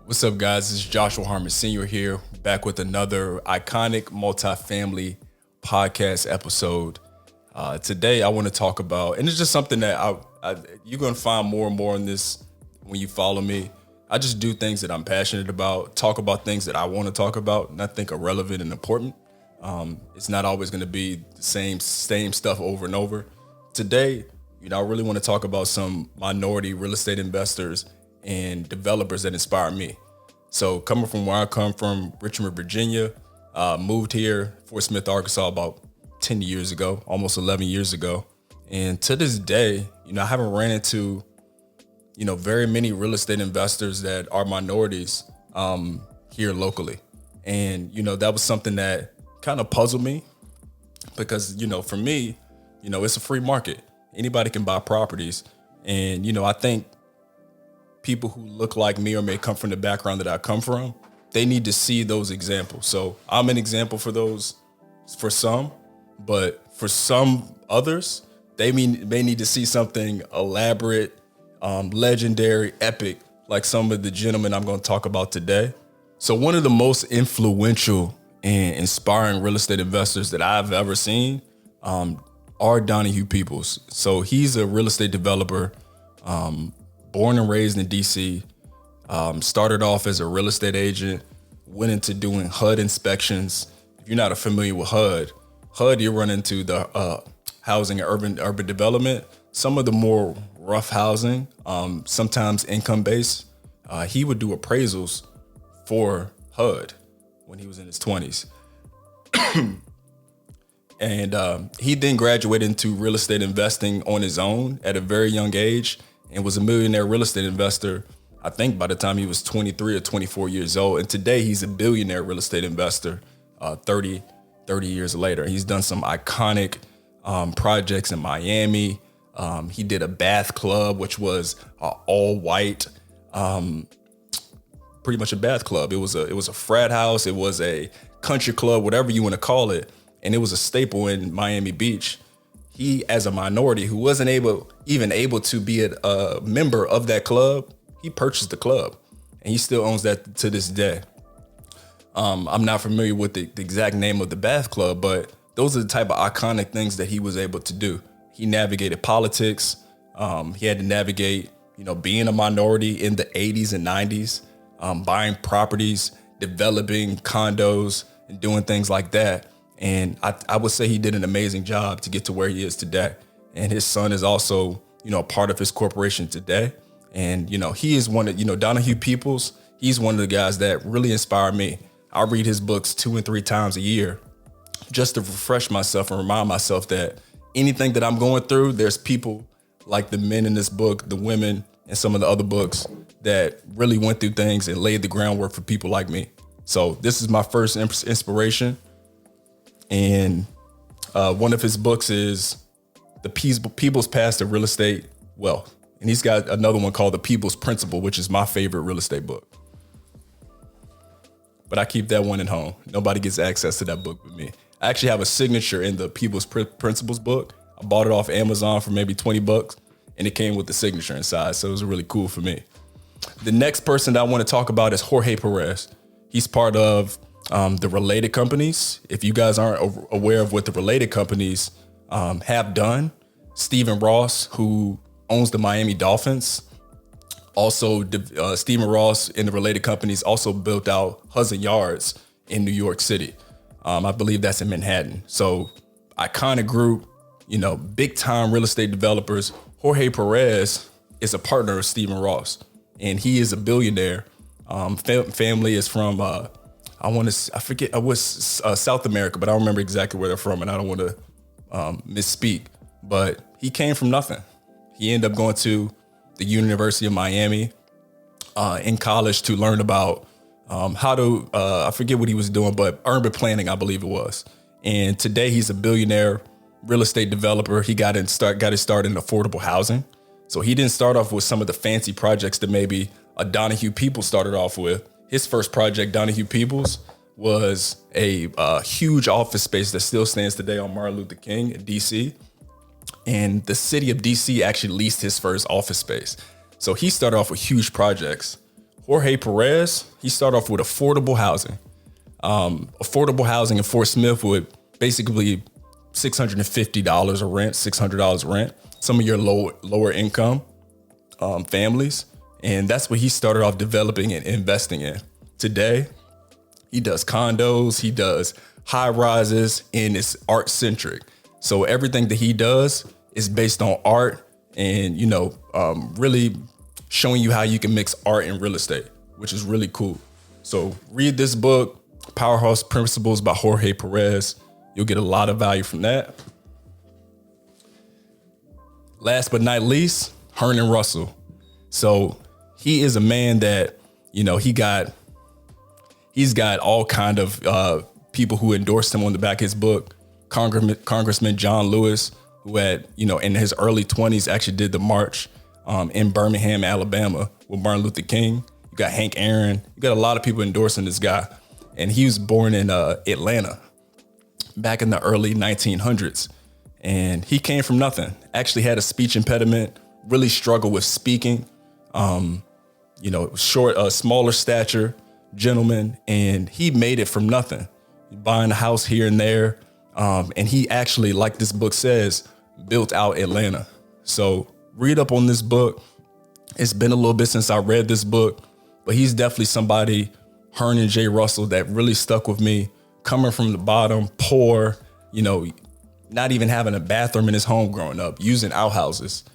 What's up, guys? This is Joshua Harmon Sr. here, back with another iconic multifamily podcast episode. Today, I want to talk about, and it's just something that you're going to find more and more in this when you follow me. I just do things that I'm passionate about, talk about things that I want to talk about, and I think are relevant and important. It's not always going to be the same stuff over and over. Today, I really want to talk about some minority real estate investors and developers that inspire me. So coming from where I come from, Richmond, Virginia, moved here, Fort Smith, Arkansas about 10 years ago, almost 11 years ago. And to this day, I haven't ran into, very many real estate investors that are minorities here locally. And, that was something that kind of puzzled me because, for me, it's a free market. Anybody can buy properties. And, I think people who look like me or may come from the background that I come from, they need to see those examples. So I'm an example for those, for some, but for some others, they may need to see something elaborate, legendary, epic, like some of the gentlemen I'm going to talk about today. So one of the most influential and inspiring real estate investors that I've ever seen are Donahue Peoples. So he's a real estate developer, born and raised in DC, started off as a real estate agent, went into doing HUD inspections. If you're not familiar with HUD, you run into the housing and urban development, some of the more rough housing, sometimes income-based. He would do appraisals for HUD when he was in his 20s. And he then graduated into real estate investing on his own at a very young age and was a millionaire real estate investor, I think by the time he was 23 or 24 years old. And today he's a billionaire real estate investor 30 years later. He's done some iconic projects in Miami. He did a bath club, which was all white, pretty much a bath club. It was a frat house. It was a country club, whatever you want to call it. And it was a staple in Miami Beach. He, as a minority who wasn't able to be a member of that club, he purchased the club and he still owns that to this day. I'm not familiar with the exact name of the bath club, but those are the type of iconic things that he was able to do. He navigated politics. He had to navigate, being a minority in the 80s and 90s, buying properties, developing condos and doing things like that. And I would say he did an amazing job to get to where he is today. And his son is also, part of his corporation today. And, he is one of, Donahue Peoples, he's one of the guys that really inspired me. I read his books 2 and 3 times a year just to refresh myself and remind myself that anything that I'm going through, there's people like the men in this book, the women, and some of the other books that really went through things and laid the groundwork for people like me. So this is my first inspiration. And one of his books is The People's Path to Real Estate Wealth. And he's got another one called The People's Principle, which is my favorite real estate book. But I keep that one at home. Nobody gets access to that book but me. I actually have a signature in the People's Principles book. I bought it off Amazon for maybe $20, and it came with the signature inside. So it was really cool for me. The next person that I want to talk about is Jorge Perez. He's part of the related companies. If you guys aren't aware of what the related companies have done, Stephen Ross, who owns the Miami Dolphins, also Stephen Ross in the related companies also built out Hudson Yards in New York City. I believe that's in Manhattan. So iconic group, big time real estate developers. Jorge Perez is a partner of Stephen Ross, and he is a billionaire. Family is from I forget, it was South America, but I don't remember exactly where they're from, and I don't want to misspeak. But he came from nothing. He ended up going to the University of Miami in college to learn about how to, I forget what he was doing, but urban planning, I believe it was. And today he's a billionaire real estate developer. He got his start in affordable housing. So he didn't start off with some of the fancy projects that maybe a Donahue Peoples started off with. His first project, Donahue Peoples, was a huge office space that still stands today on Martin Luther King in DC. And the city of DC actually leased his first office space. So he started off with huge projects. Jorge Perez, he started off with affordable housing. Affordable housing in Fort Smith would basically $650 a rent, $600 rent. Some of your lower income families. And that's what he started off developing and investing in. Today, he does condos, he does high rises, and it's art centric. So everything that he does is based on art and, really showing you how you can mix art and real estate, which is really cool. So read this book, Powerhouse Principles by Jorge Perez. You'll get a lot of value from that. Last but not least, Harmon Russell. So he is a man that, he's got all kind of people who endorsed him on the back of his book. Congressman John Lewis, who had, in his early 20s actually did the march in Birmingham, Alabama with Martin Luther King. You got Hank Aaron. You got a lot of people endorsing this guy. And he was born in Atlanta back in the early 1900s. And he came from nothing. Actually had a speech impediment, really struggled with speaking. Smaller stature gentleman. And he made it from nothing, buying a house here and there. And he actually, like this book says, built out Atlanta. So read up on this book. It's been a little bit since I read this book, but he's definitely somebody, Harmon J. Russell, that really stuck with me. Coming from the bottom, poor, not even having a bathroom in his home growing up, using outhouses,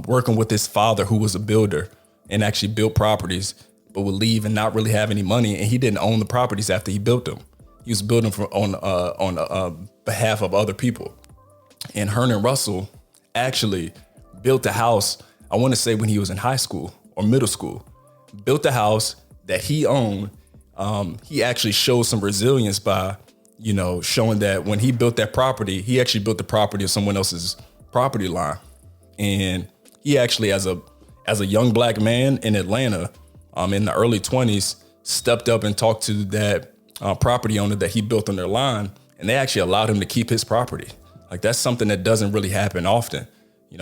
working with his father who was a builder and actually built properties, but would leave and not really have any money. And he didn't own the properties after he built them. He was building on behalf of other people. And Harmon Russell actually built a house, I want to say when he was in high school or middle school, built a house that he owned. He actually showed some resilience by, showing that when he built that property, he actually built the property of someone else's property line. And he actually, as a young black man in Atlanta, in the early 20s, stepped up and talked to that property owner that he built on their line, and they actually allowed him to keep his property. Like, that's something that doesn't really happen often.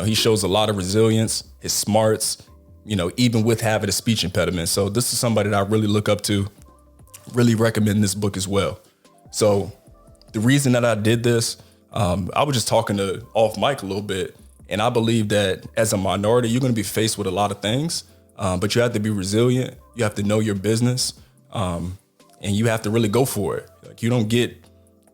He shows a lot of resilience, his smarts, even with having a speech impediment. So this is somebody that I really look up to, really recommend this book as well. So the reason that I did this, I was just talking to off mic a little bit, and I believe that as a minority, you're going to be faced with a lot of things, but you have to be resilient. You have to know your business, and you have to really go for it. Like, you don't get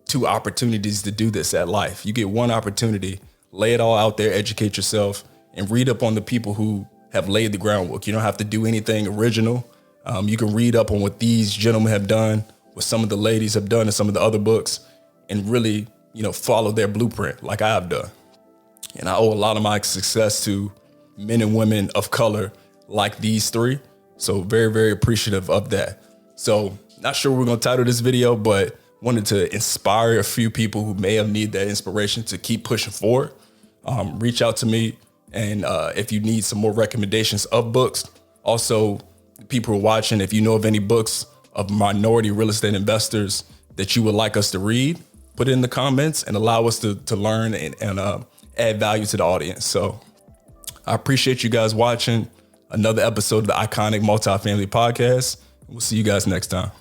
two opportunities to do this at life. You get one opportunity, lay it all out there, educate yourself, and read up on the people who have laid the groundwork. You don't have to do anything original. You can read up on what these gentlemen have done, what some of the ladies have done in some of the other books, and really, follow their blueprint like I have done. And I owe a lot of my success to men and women of color like these three. So very, very appreciative of that. So not sure what we're going to title this video, but wanted to inspire a few people who may have need that inspiration to keep pushing forward. Reach out to me. And if you need some more recommendations of books, also people who are watching, if you know of any books of minority real estate investors that you would like us to read, put it in the comments and allow us to learn and add value to the audience. So I appreciate you guys watching another episode of the Iconic Multifamily Podcast. We'll see you guys next time.